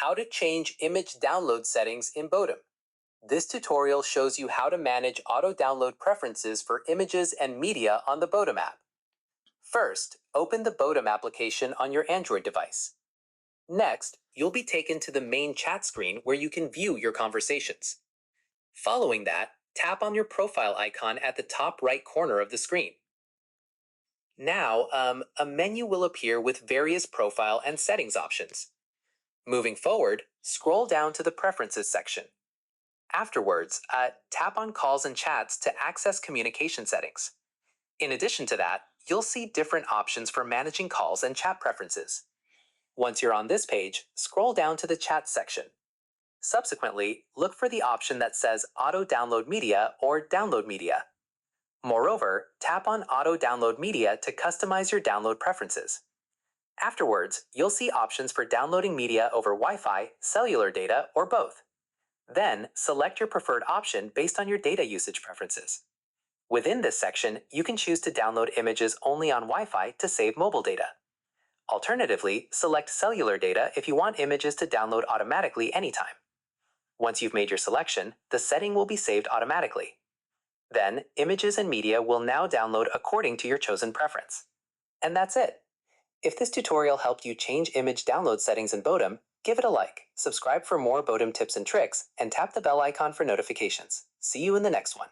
How to change image download settings in BOTIM. This tutorial shows you how to manage auto-download preferences for images and media on the BOTIM app. First, open the BOTIM application on your Android device. Next, you'll be taken to the main chat screen where you can view your conversations. Following that, tap on your profile icon at the top right corner of the screen. Now, a menu will appear with various profile and settings options. Moving forward, scroll down to the Preferences section. Afterwards, tap on Calls and Chats to access communication settings. In addition to that, you'll see different options for managing calls and chat preferences. Once you're on this page, scroll down to the Chat section. Subsequently, look for the option that says Auto Download Media or Download Media. Moreover, tap on Auto Download Media to customize your download preferences. Afterwards, you'll see options for downloading media over Wi-Fi, cellular data, or both. Then, select your preferred option based on your data usage preferences. Within this section, you can choose to download images only on Wi-Fi to save mobile data. Alternatively, select cellular data if you want images to download automatically anytime. Once you've made your selection, the setting will be saved automatically. Then, images and media will now download according to your chosen preference. And that's it. If this tutorial helped you change image download settings in BOTIM, give it a like, subscribe for more BOTIM tips and tricks, and tap the bell icon for notifications. See you in the next one.